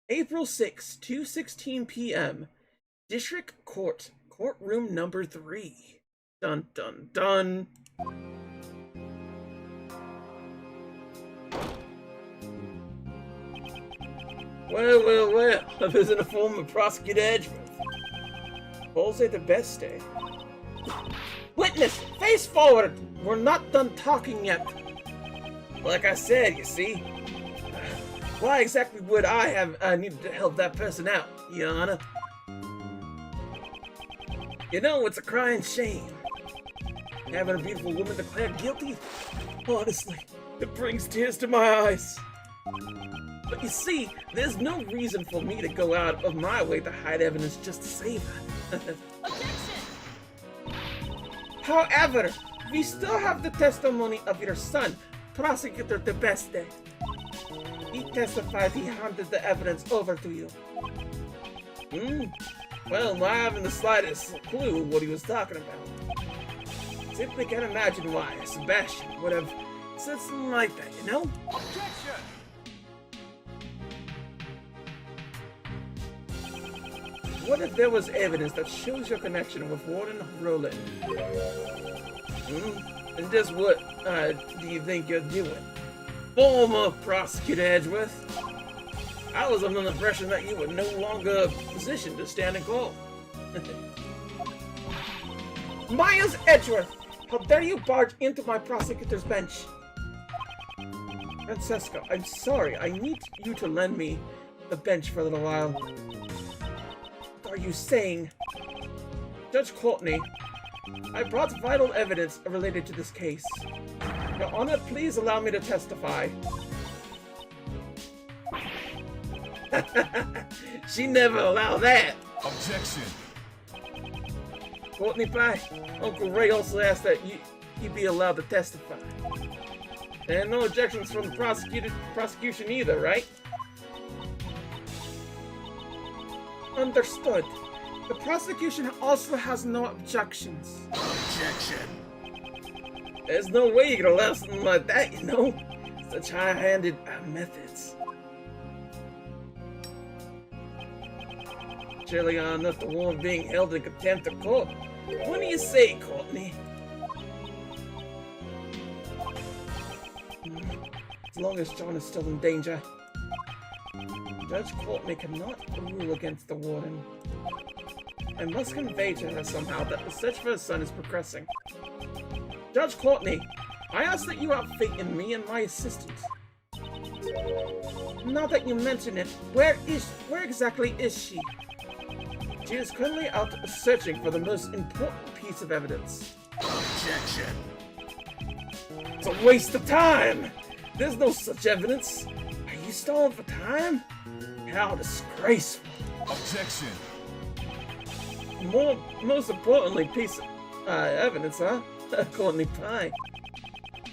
April 6, 2:16 p.m. District Court, courtroom number 3. Dun dun dun. Well, a visitor former prosecutor Edgeworth. Blaise the best day. Witness, face forward! We're not done talking yet. Like I said, you see. Why exactly would I have needed to help that person out, Your Honor? You know, it's a crying shame. Having a beautiful woman declared guilty, honestly, it brings tears to my eyes. But you see, there's no reason for me to go out of my way to hide evidence just to save her. However, we still have the testimony of your son, Prosecutor De Beste. He testified he handed the evidence over to you. Well, I haven't the slightest clue what he was talking about. Simply can't imagine why Sebastian would have said something like that, you know? Objection! What if there was evidence that shows your connection with Warden Roland? And just what do you think you're doing? Former Prosecutor Edgeworth, I was under the impression that you were no longer positioned to stand in court. Miles Edgeworth, how dare you barge into my prosecutor's bench? Francesca, I'm sorry, I need you to lend me the bench for a little while. What are you saying? Judge Courtney, I brought vital evidence related to this case. Your Honor, please allow me to testify. She never allowed that. Objection. Courtney Pie, Uncle Ray also asked that you be allowed to testify. And no objections from the prosecution either, right? Understood. The prosecution also has no objections. Objection. There's no way you can allow something like that, you know? Such high-handed methods. Surely enough the woman being held in contempt of court. What do you say, Courtney? As long as John is still in danger. Judge Courtney cannot rule against the warden. I must convey to her somehow that the search for her son is progressing. Judge Courtney, I ask that you have faith in me and my assistant. Now that you mention it, where exactly is she? She is currently out searching for the most important piece of evidence. Objection. It's a waste of time! There's no such evidence. Are you stalling for time? How disgraceful. Objection. Most importantly, piece of evidence, huh? Courtney Pie.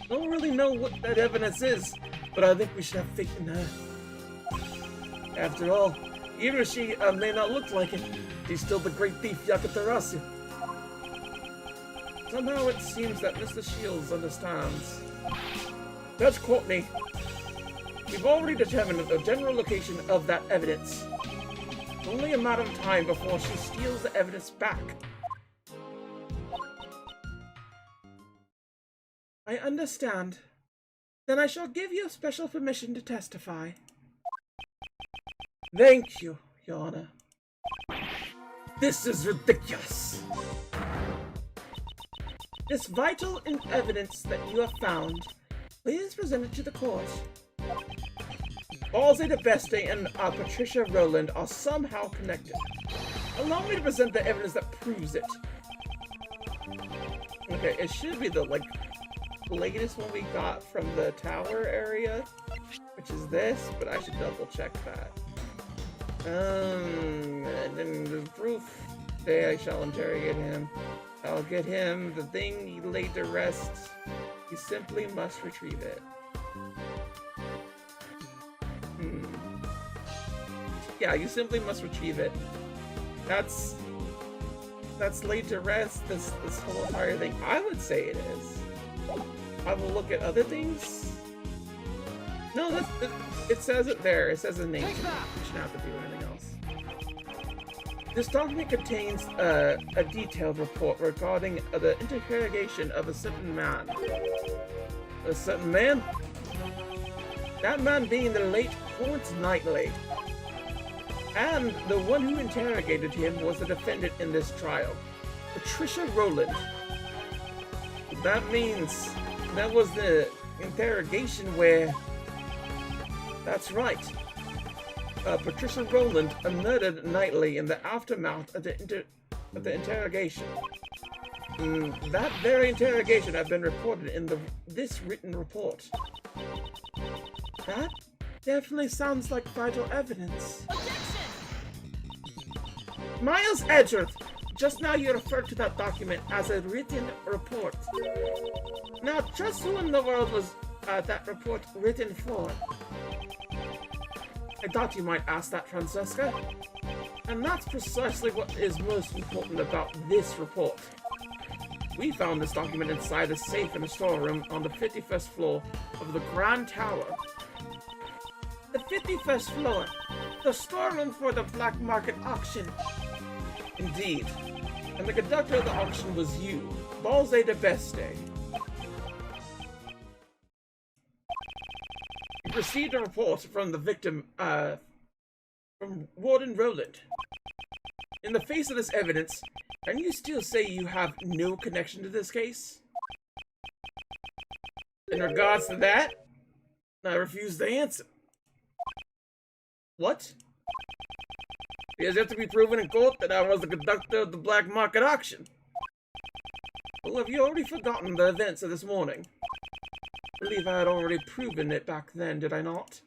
Don't really know what that evidence is, but I think we should have faith in her. After all, even if she may not look like it, she's still the great thief Yakatarasu. Somehow it seems that Mr. Shields understands. Judge Courtney, we've already determined the general location of that evidence. It's only a matter of time before she steals the evidence back. I understand. Then I shall give you special permission to testify. Thank you, Your Honor. This is ridiculous. This vital evidence that you have found, please present it to the court. Blaise De Beste and Patricia Roland are somehow connected. Allow me to present the evidence that proves it. Okay, it should be the, latest one we got from the tower area, which is this, but I should double check that. And then the proof. Today I shall interrogate him. I'll get him the thing he laid to rest. You simply must retrieve it. Yeah, you simply must retrieve it. That's laid to rest, this whole entire thing. I would say it is. I will look at other things. No, it says it there. It says the name. You shouldn't have to do anything else. This document contains a detailed report regarding the interrogation of a certain man. A certain man? That man being the late Florence Knightley. And the one who interrogated him was the defendant in this trial, Patricia Rowland. That means that was the interrogation where... That's right. Patricia Rowland murdered Knightley in the aftermath of the interrogation. That very interrogation had been reported in this written report. That definitely sounds like vital evidence. Miles Edgeworth! Just now you referred to that document as a written report. Now, just who in the world was that report written for? I thought you might ask that, Francesca. And that's precisely what is most important about this report. We found this document inside a safe in a storeroom on the 51st floor of the Grand Tower. The 51st floor? The storeroom for the black market auction. Indeed. And the conductor of the auction was you, Blaise the Beste. You received a report from the victim, from Warden Rowland. In the face of this evidence, can you still say you have no connection to this case? In regards to that, I refuse to answer. What? Because it has to be proven in court that I was the conductor of the black market auction. Well, have you already forgotten the events of this morning? I believe I had already proven it back then, did I not?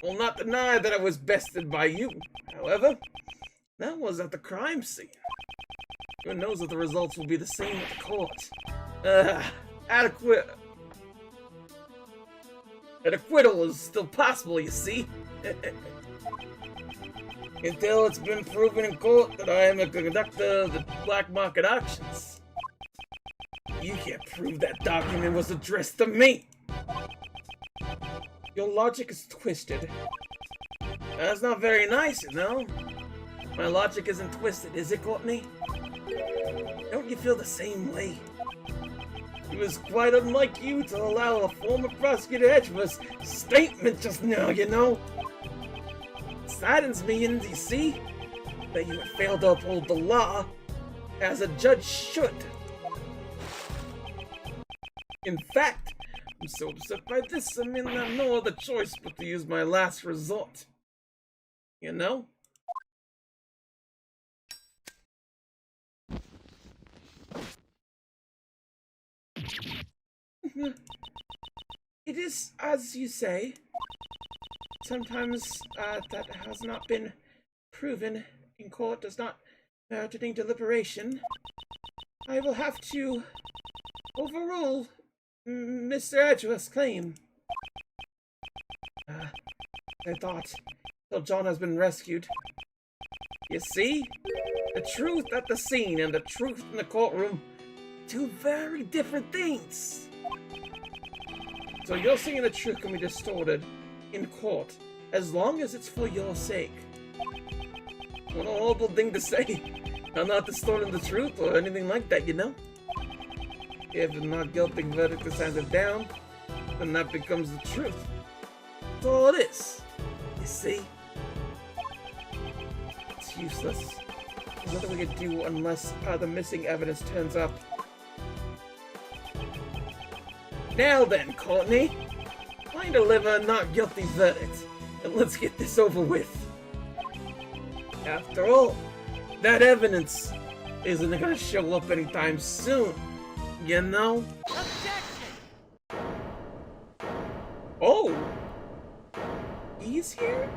Will not deny that I was bested by you. However, that was at the crime scene. Who knows if the results will be the same at the court? Adequate. An acquittal is still possible, you see. Until it's been proven in court that I am the conductor of the black market auctions. You can't prove that document was addressed to me. Your logic is twisted. That's not very nice, you know? My logic isn't twisted, is it, Courtney? Don't you feel the same way? It was quite unlike you to allow a former prosecutor Edgeworth's statement just now, you know? It saddens me, and you see, that you have failed to uphold the law as a judge should. In fact, I'm so upset by this, I mean, I have no other choice but to use my last resort. You know? It is, as you say, sometimes that has not been proven in court does not merit any deliberation. I will have to overrule Mr. Edgeworth's claim. I thought, till John has been rescued. You see, the truth at the scene and the truth in the courtroom, two very different things. So you're saying the truth can be distorted in court, as long as it's for your sake. What a horrible thing to say. I'm not distorting the truth or anything like that, you know? If a not guilty verdict is handed down, then that becomes the truth. That's all it is. You see? It's useless. There's nothing we can do unless the missing evidence turns up. Now then, Courtney, find a deliver a not guilty verdict, and let's get this over with. After all, that evidence isn't gonna show up anytime soon, you know? Objection! Oh! He's here?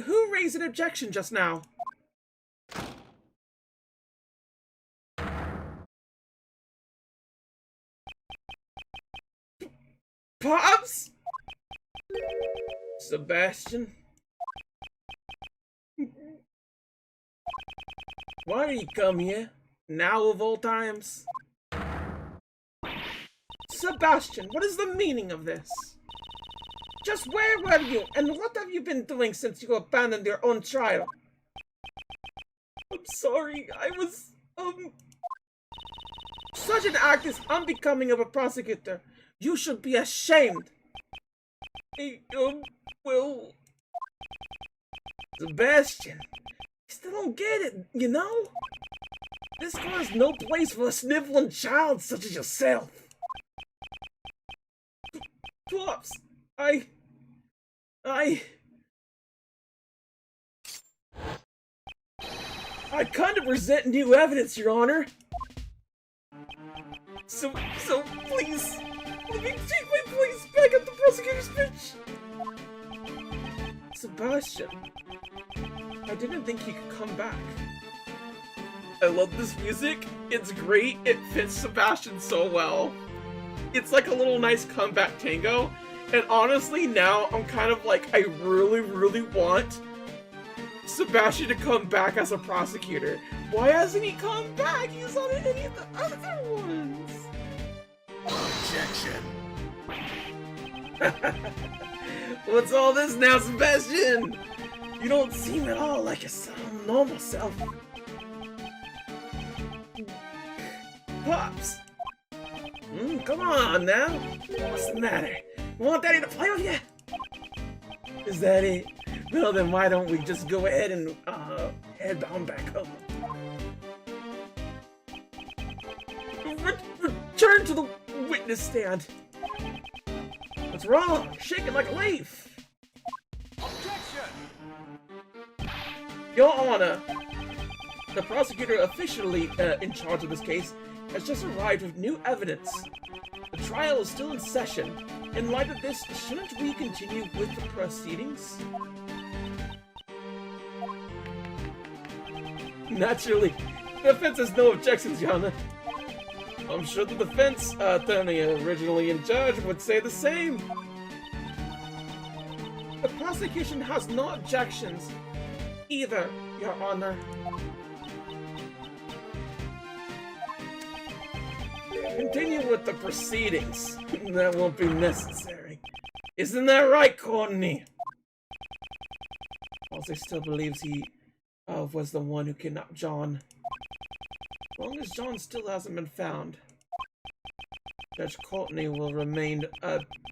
Who raised an objection just now? Pops? Sebastian? Why do you come here? Now of all times? Sebastian, what is the meaning of this? Just where were you, and what have you been doing since you abandoned your own trial? I'm sorry, I was, Such an act is unbecoming of a prosecutor. You should be ashamed. Well... Sebastian, I still don't get it, you know? This school has no place for a sniveling child such as yourself. Pops, I kind of resent new evidence, Your Honor. So please, let me take my place back at the prosecutor's bench. Sebastian, I didn't think he could come back. I love this music. It's great. It fits Sebastian so well. It's like a little nice comeback tango. And honestly, now I'm kind of like, I really, really want Sebastian to come back as a prosecutor. Why hasn't he come back? He's on any of the other ones. Objection. What's all this now, Sebastian? You don't seem at all like your normal self. Pops! Come on now. What's the matter? You want Daddy to play with you? Is that it? Well then why don't we just go ahead and head on back home. Return to the witness stand. What's wrong? Shaking like a leaf. Objection! Your Honor, the prosecutor officially in charge of this case has just arrived with new evidence. The trial is still in session. In light of this, shouldn't we continue with the proceedings? Naturally, the defense has no objections, Your Honor. I'm sure the defense attorney originally in charge would say the same. The prosecution has no objections either, Your Honor. Continue with the proceedings. That won't be necessary. Isn't that right, Courtney? Halsey still believes he was the one who kidnapped John. As long as John still hasn't been found, Judge Courtney will remain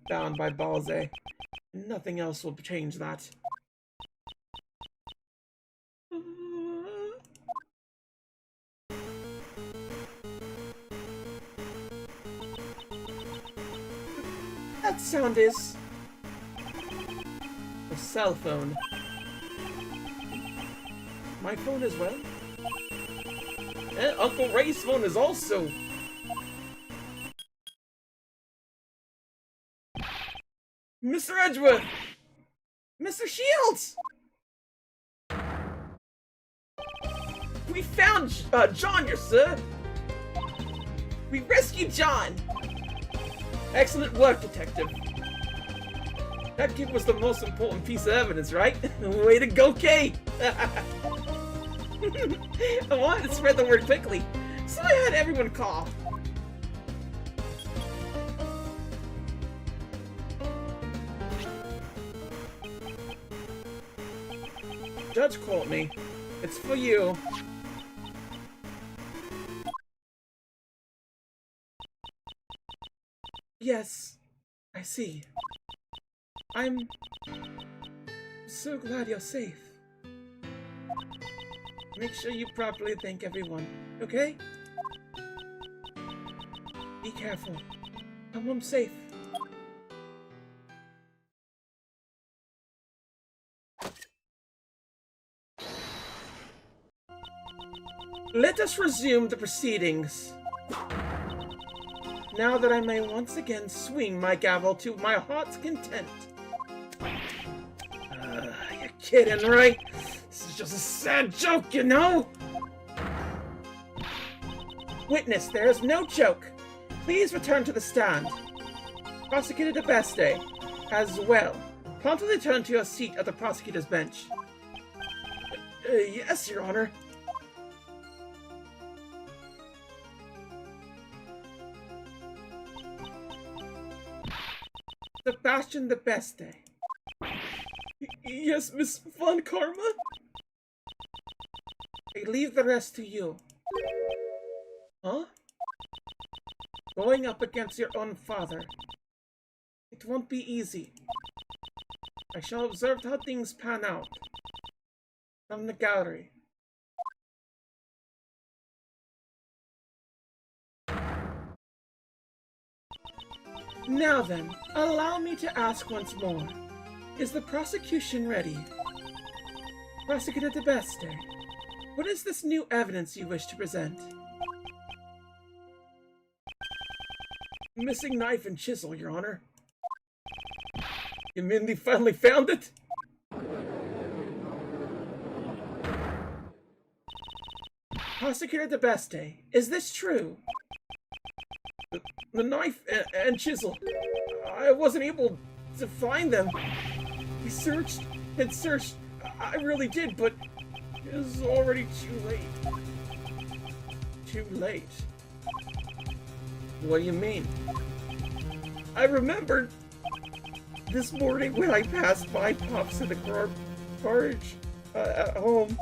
bound by Blaise. Nothing else will change that. That sound is a cell phone. My phone as well? And Uncle Ray's phone is also. Mr. Edgeworth! Mr. Shields! We found John, your sir! We rescued John! Excellent work, Detective. That kid was the most important piece of evidence, right? Way to go, Kay! I wanted to spread the word quickly, so I had everyone call. Judge Courtney, it's for you. Yes, I see. I'm so glad you're safe. Make sure you properly thank everyone, okay? Be careful. Come home safe. Let us resume the proceedings. Now that I may once again swing my gavel to my heart's content. You're kidding, right? This is just a sad joke, you know? Witness, there is no joke. Please return to the stand. Prosecutor Blaise, as well. Promptly return to your seat at the prosecutor's bench. Yes, Your Honor. Sebastian the best day. Yes, Miss Von Karma? I leave the rest to you. Huh? Going up against your own father. It won't be easy. I shall observe how things pan out. From the gallery. Now then, allow me to ask once more. Is the prosecution ready? Prosecutor de Beste, what is this new evidence you wish to present? Missing knife and chisel, Your Honor. You mean they finally found it? Prosecutor de Beste, is this true? The knife and chisel. I wasn't able to find them. We searched and searched. I really did, but it was already too late. Too late? What do you mean? I remembered this morning when I passed by Pops in the garbage at home.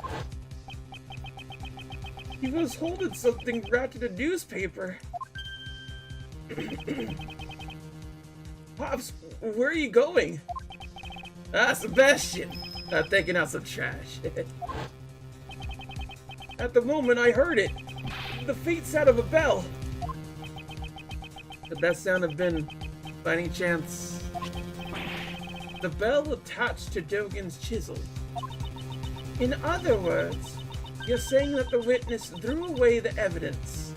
He was holding something wrapped in a newspaper. Pops, where are you going? Ah, Sebastian! Taking out some trash. At the moment I heard it, the faint sound of a bell. Could that sound have been, by any chance, the bell attached to Dogen's chisel? In other words, you're saying that the witness threw away the evidence.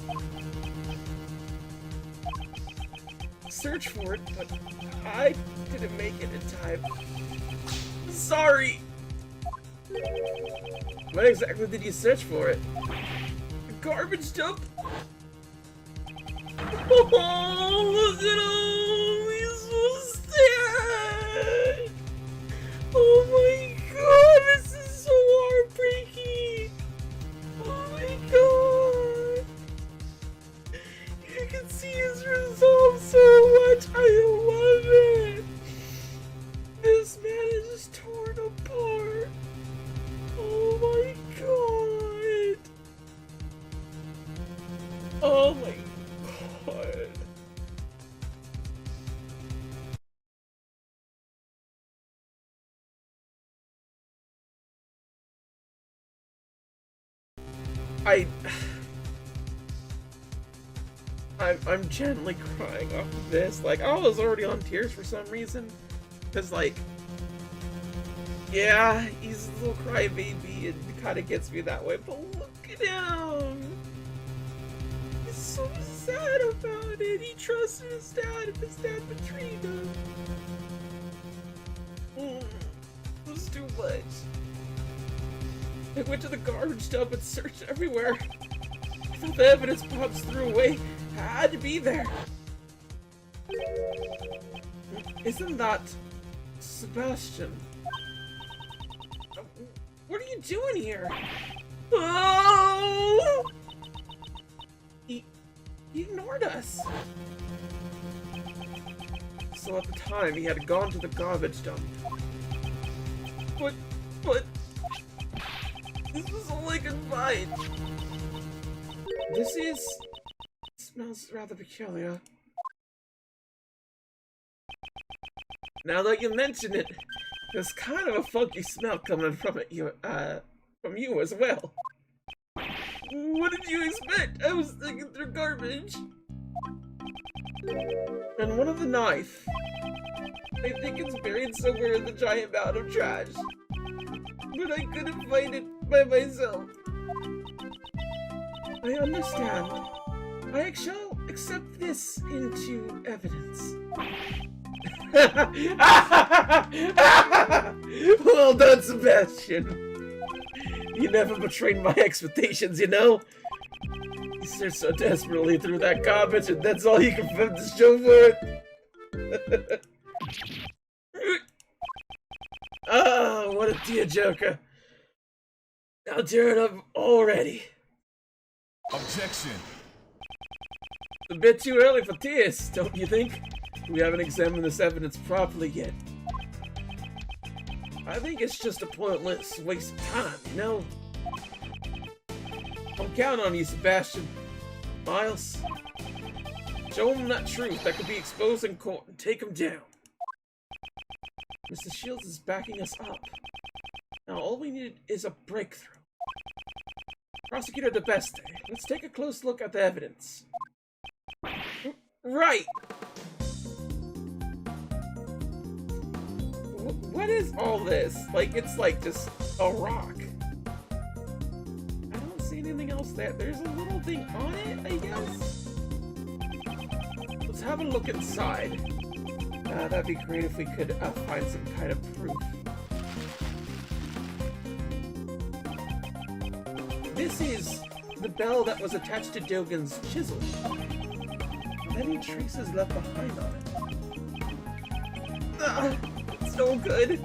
Search for it, but I didn't make it in time. Sorry! What exactly did you search for it? A garbage dump? Oh, look at all! He's so sad! Oh my god, this is so heartbreaking! Oh my god! You can see his resolve so much! I love it! This man is just torn apart! Oh my god! Oh my god! I'm gently crying off of this. Like, I was already on tears for some reason. Cause like, yeah, he's a little crybaby. It kind of gets me that way. But look at him. He's so sad about it. He trusted his dad, and his dad betrayed him. It was too much. I went to the garbage dump and searched everywhere. I thought the evidence Pops threw away had to be there. Isn't that Sebastian? What are you doing here? Oh! He ignored us. So at the time, he had gone to the garbage dump. But this was all I could find. This smells rather peculiar. Now that you mention it, there's kind of a funky smell coming from from you as well. What did you expect? I was thinking through garbage. And one of the knife. I think it's buried somewhere in the giant mound of trash. But I couldn't find it by myself. I understand. I shall accept this into evidence. Well done, Sebastian. You never betrayed my expectations, you know? You searched so desperately through that garbage, and that's all you can find to show for it. Oh, what a tearjerker. I'll tear it up already. Objection. A bit too early for tears, don't you think? We haven't examined this evidence properly yet. I think it's just a pointless waste of time, you know? I'm counting on you, Sebastian. Miles, show him that truth that could be exposed in court and take him down. Mr. Shields is backing us up. Now all we need is a breakthrough. Prosecutor DeBeste, let's take a close look at the evidence. Right! What is all this? Like, it's like just a rock. I don't see anything else there. There's a little thing on it, I guess? Let's have a look inside. That'd be great if we could find some kind of proof. This is the bell that was attached to Dogen's chisel. Many traces left behind on it. It's no good.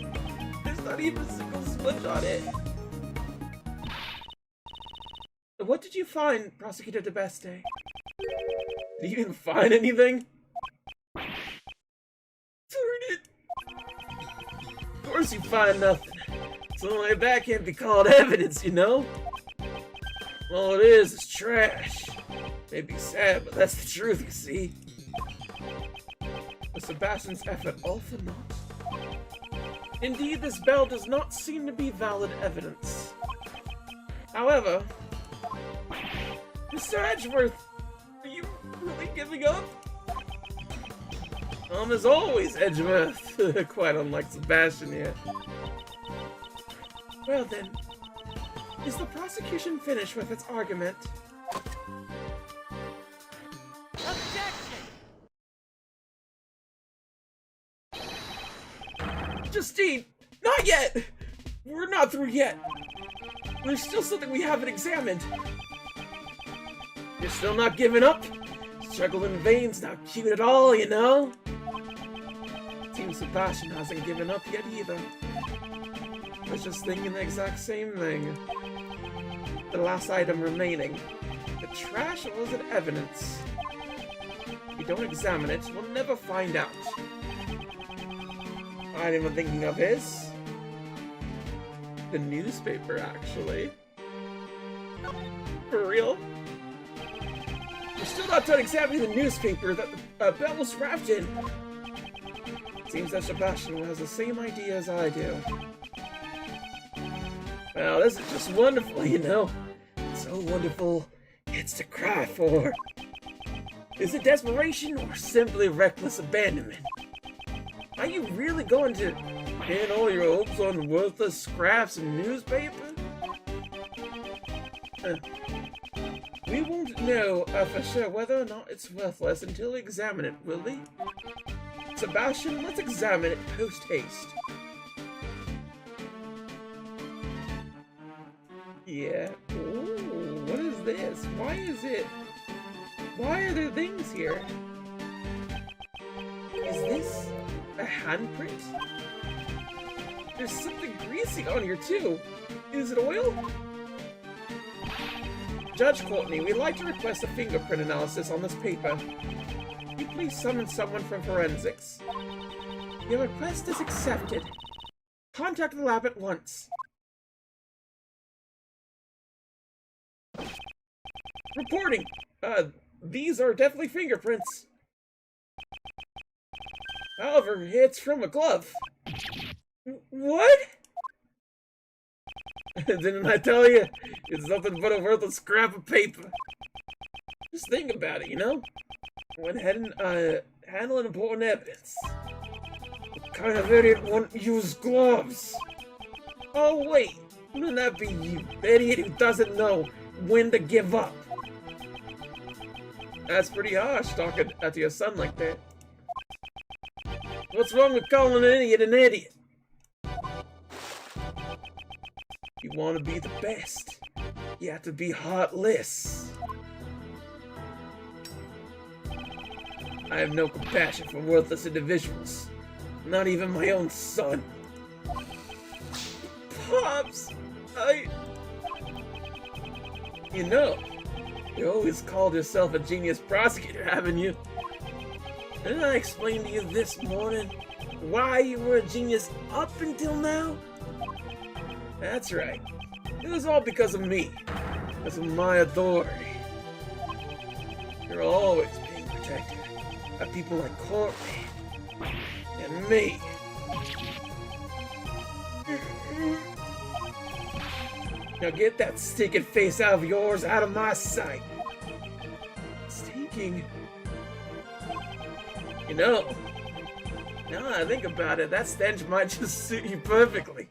There's not even a single smudge on it. What did you find, Prosecutor DeBeste? Did you even find anything? Darn it! Of course you find nothing. So like that can't be called evidence, you know? All it is trash. Maybe sad, but that's the truth, you see. Was Sebastian's effort all for naught? Indeed, this bell does not seem to be valid evidence. However, Mr. Edgeworth, are you really giving up? As always, Edgeworth. Quite unlike Sebastian here. Well then, is the prosecution finished with its argument? Objection! Justine! Not yet! We're not through yet! There's still something we haven't examined! You're still not giving up? Struggle in vain's not cute at all, you know? Seems Sebastian hasn't given up yet either. I was just thinking the exact same thing. The last item remaining. The trash or was it evidence? If we don't examine it, we'll never find out. Item I'm thinking of is the newspaper, actually. For real? We're still not done examining the newspaper that the bell was wrapped in. Seems that Sebastian has the same idea as I do. Well, this is just wonderful, you know? So wonderful, it's to cry for. Is it desperation or simply reckless abandonment? Are you really going to pin all your hopes on worthless scraps and newspaper? We won't know for sure whether or not it's worthless until we examine it, will we? Sebastian, let's examine it post-haste. Yeah. Ooh, what is this? Why are there things here? Is this a handprint? There's something greasy on here too. Is it oil? Judge Courtney, we'd like to request a fingerprint analysis on this paper. Can you please summon someone from forensics? Your request is accepted. Contact the lab at once. Reporting! These are definitely fingerprints. However, it's from a glove. What? Didn't I tell you? It's nothing but a worthless scrap of paper. Just think about it, you know? When handling important evidence. What kind of idiot won't use gloves? Oh wait, wouldn't that be you, the idiot who doesn't know when to give up? That's pretty harsh, talking to your son like that. What's wrong with calling an idiot an idiot? You want to be the best, you have to be heartless. I have no compassion for worthless individuals. Not even my own son. Pops! You know, you always called yourself a genius prosecutor, haven't you? Didn't I explain to you this morning why you were a genius up until now? That's right. It was all because of me. Because of my authority. You're always being protected by people like Courtney and me. Now get that stinking face out of yours out of my sight. Stinking? You know, now that I think about it, that stench might just suit you perfectly.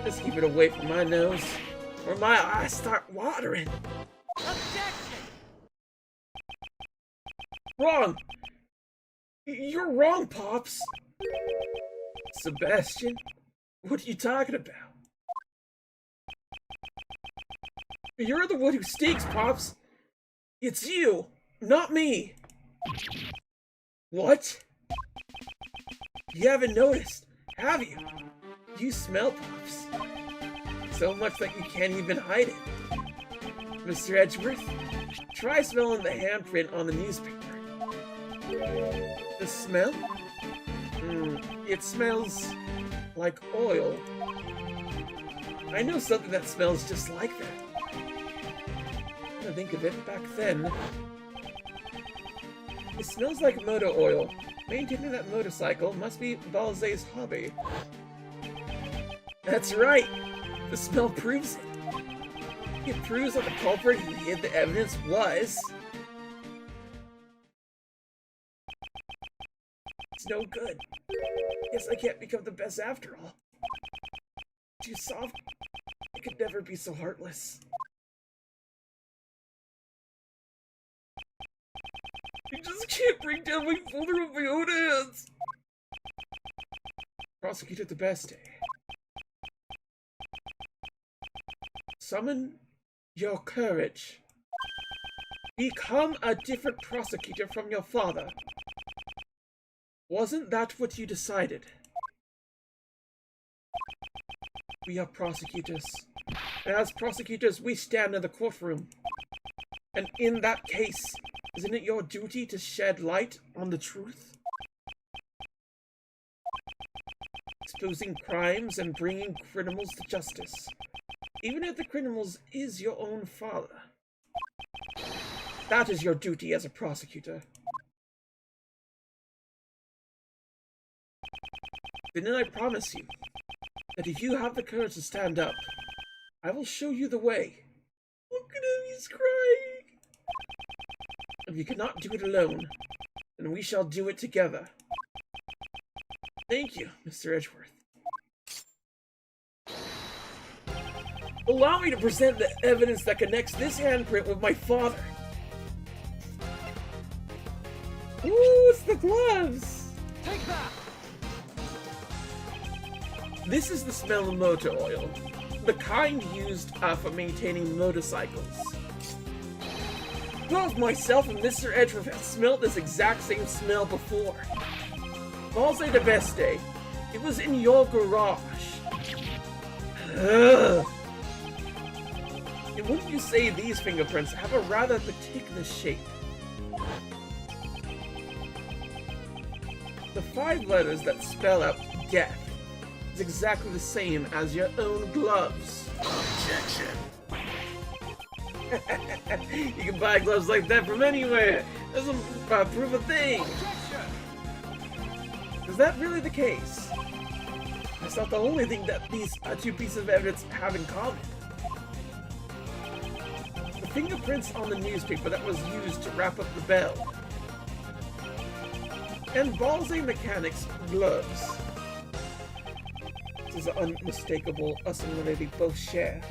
Just keep it away from my nose, or my eyes start watering. Objection! Wrong! You're wrong, Pops! Sebastian, what are you talking about? You're the one who stinks, Pops! It's you, not me! What? You haven't noticed, have you? You smell, Pops. So much that you can't even hide it. Mr. Edgeworth, try smelling the handprint on the newspaper. The smell? It smells like oil. I know something that smells just like that. I think of it back then. It smells like motor oil. Maintaining that motorcycle must be Balze's hobby. That's right! The smell proves it. It proves that the culprit who hid the evidence was... It's no good. Guess I can't become the best after all. Too soft. I could never be so heartless. I just can't bring down my folder with my own hands! Prosecutor the best day. Summon your courage. Become a different prosecutor from your father. Wasn't that what you decided? We are prosecutors. And as prosecutors, we stand in the courtroom. And in that case, isn't it your duty to shed light on the truth? Exposing crimes and bringing criminals to justice. Even if the criminals is your own father. That is your duty as a prosecutor. Then I promise you that if you have the courage to stand up, I will show you the way. Look at him, he's crying. If you cannot do it alone, then we shall do it together. Thank you, Mr. Edgeworth. Allow me to present the evidence that connects this handprint with my father. Ooh, it's the gloves! Take that! This is the smell of motor oil, the kind used for maintaining motorcycles. Both myself and Mr. Edgeworth have smelled this exact same smell before. Balze the best day. It was in your garage. Ugh. And wouldn't you say these fingerprints have a rather particular shape? The 5 letters that spell out death is exactly the same as your own gloves. Objection. You can buy gloves like that from anywhere. Doesn't prove a thing. Objection! Is that really the case? That's not the only thing that these 2 pieces of evidence have in common. The fingerprints on the newspaper that was used to wrap up the bell. And Balze Mechanic's gloves. This is unmistakable, us and Renee both share.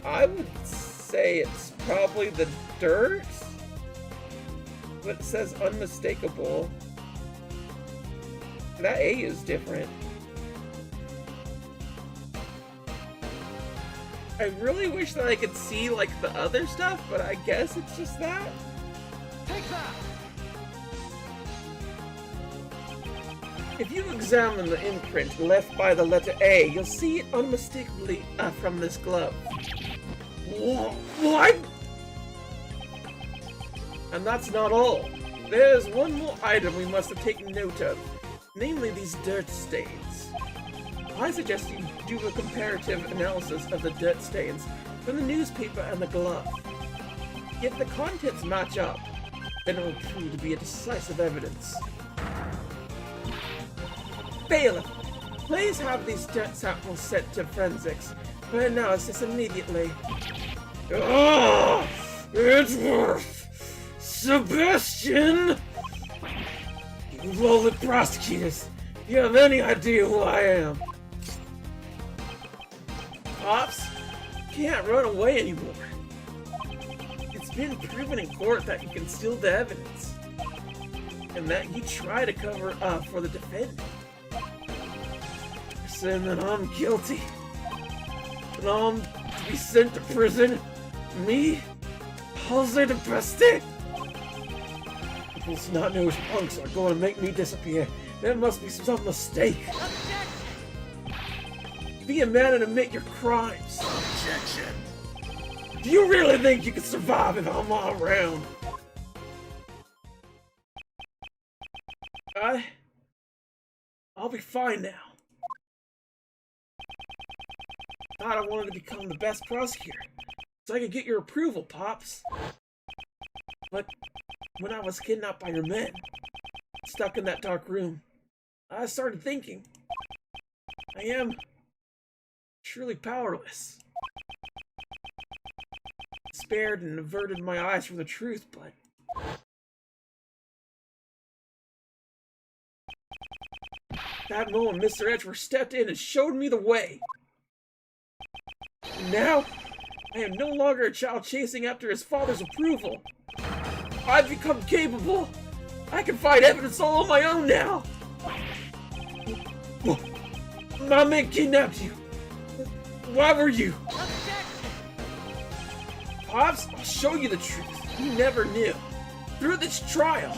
I would say it's probably the dirt. But it says unmistakable. That A is different. I really wish that I could see, like, the other stuff, but I guess it's just that. Take that! If you examine the imprint left by the letter A, you'll see it unmistakably from this glove. What? And that's not all. There's one more item we must have taken note of, namely these dirt stains. I suggest you do a comparative analysis of the dirt stains from the newspaper and the glove. If the contents match up, then it will prove to be a decisive evidence. Bailiff, please have these dirt samples sent to forensics for analysis immediately. Ah, it's worth. Sebastian! You lowly prosecutors, do you have any idea who I am? Pops, you can't run away anymore. It's been proven in court that you concealed the evidence, and that you try to cover up for the defendant. You're saying that I'm guilty, and I'm to be sent to prison? Me? Jose the Beste? Those snot-nosed punks are going to make me disappear. There must be some mistake. Be a man and admit your crimes. Objection. Do you really think you can survive if I'm all around? I'll be fine now. Thought I wanted to become the best prosecutor, so I could get your approval, Pops. But when I was kidnapped by your men, stuck in that dark room, I started thinking, I am truly powerless. Spared and averted my eyes from the truth, but that moment Mr. Edgeworth stepped in and showed me the way. Now, I am no longer a child chasing after his father's approval. I've become capable. I can find evidence all on my own now. My men kidnapped you. Why were you? Pops, I'll show you the truth. You never knew. Through this trial.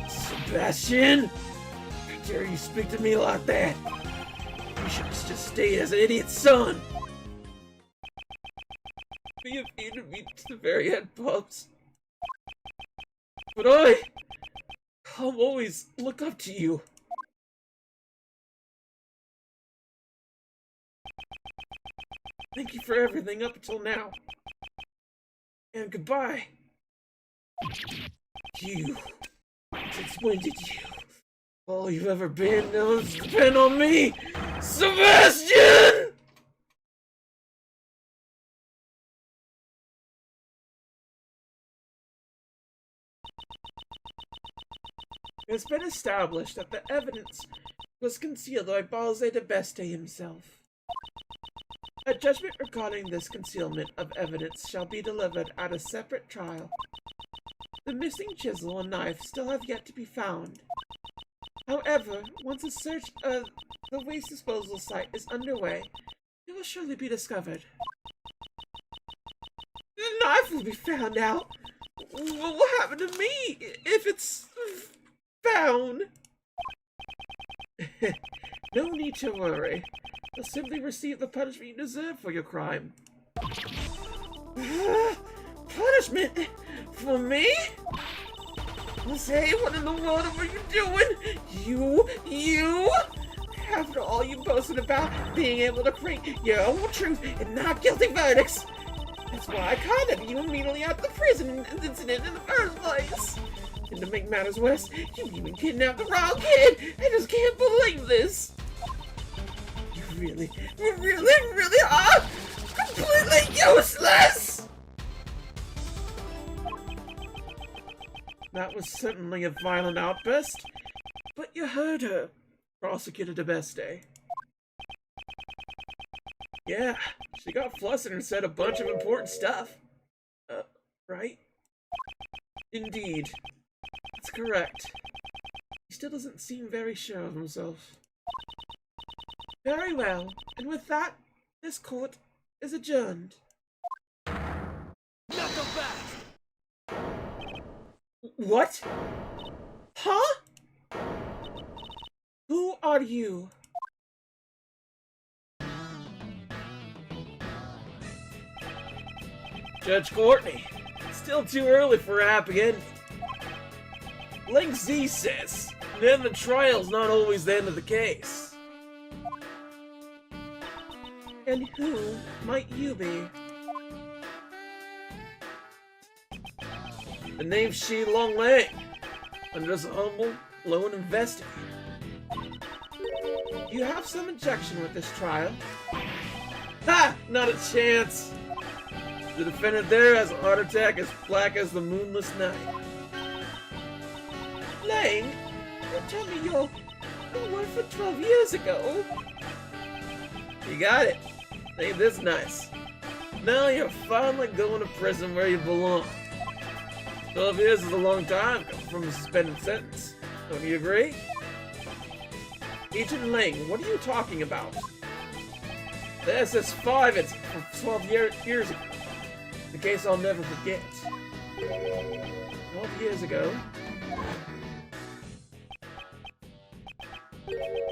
Sebastian, how dare you speak to me like that? You should have just stayed as an idiot's son. You have hated me to the very end, Pops. But I'll always look up to you. Thank you for everything up until now. And goodbye. You. Since when did you? All you've ever been has depend on me, Sebastian! It's been established that the evidence was concealed by Blaise the Beste himself. A judgment regarding this concealment of evidence shall be delivered at a separate trial. The missing chisel and knife still have yet to be found. However, once a search of the waste disposal site is underway, it will surely be discovered. The knife will be found out. What will happen to me if it's found? No need to worry. You'll simply receive the punishment you deserve for your crime. Punishment? For me? Say, what in the world are you doing? You? After all you boasted about being able to create your own truth and not guilty verdicts. That's why I contacted you immediately after the prison incident in the first place. And to make matters worse, you even kidnapped the wrong kid. I just can't believe this. You really are completely useless! That was certainly a violent outburst, but you heard her, Prosecutor de Beste. Yeah, she got flustered and said a bunch of important stuff. Right? Indeed. That's correct. He still doesn't seem very sure of himself. Very well, and with that, this court is adjourned. Not so fast! What? Huh? Who are you? Judge Courtney, it's Still too early for a happy ending. Like Z says, the end of the trial's not always the end of the case. And who might you be? The name's Shi Long Lang. I'm just a humble, lone investigator. You have some objection with this trial? Ha! Not a chance! The defendant there has a heart attack as black as the moonless night. Lang, don't tell me you were for 12 years ago. You got it. Ain't this nice? Now you're finally going to prison where you belong. 12 years is a long time coming from a suspended sentence. Don't you agree? Agent Lang, what are you talking about? The SS5, it's from 12 years ago. The case I'll never forget. 12 years ago.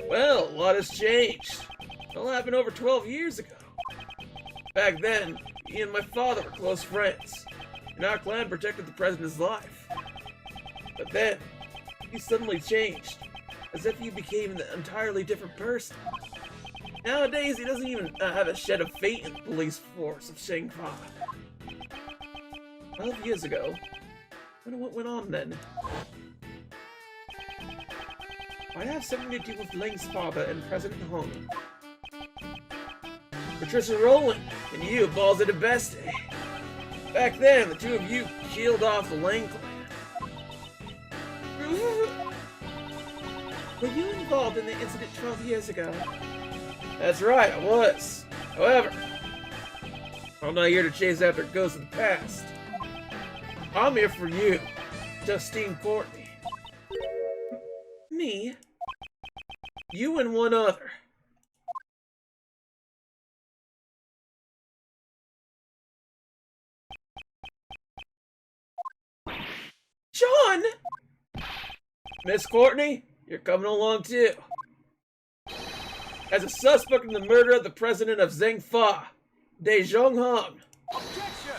Well, a lot has changed. It all happened over 12 years ago. Back then, he and my father were close friends, and our clan protected the president's life. But then, he suddenly changed, as if he became an entirely different person. Nowadays, he doesn't even have a shed of faith in the police force of Shangfa. 12 years ago? What went on then? I have something to do with Lang's father and President Hong. Patricia Rowland and you, Blaise the Beste. Back then, the two of you killed off the Lang clan. Were you involved in the incident 12 years ago? That's right, I was. However, I'm not here to chase after ghosts of the past. I'm here for you, Justine Courtney. Me? You and one other. John! Miss Courtney, you're coming along too. As a suspect in the murder of the president of Zhengfa, De Zhonghong. Objection!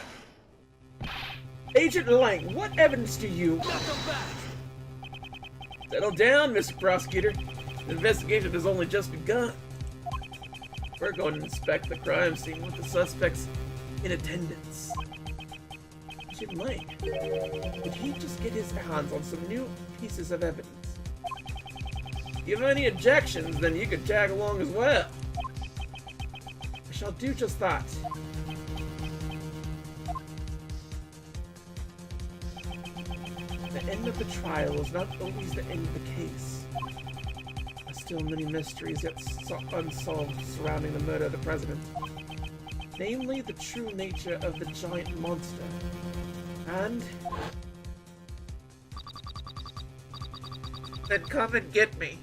Agent Lang, what evidence do you... Settle down, Mr. Prosecutor. The investigation has only just begun. We're going to inspect the crime scene with the suspects in attendance. Agent Lang, would he just get his hands on some new pieces of evidence? If you have any objections, then you could tag along as well. I shall do just that. The end of the trial is not always the end of the case. There are still many mysteries yet unsolved surrounding the murder of the president. Namely, the true nature of the giant monster. And... then come and get me.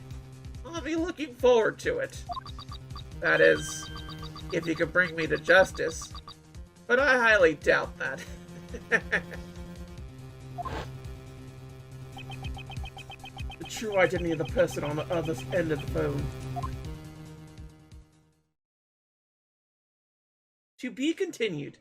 I'll be looking forward to it. That is, if you can bring me to justice. But I highly doubt that. The true identity of the person on the other end of the phone. To be continued.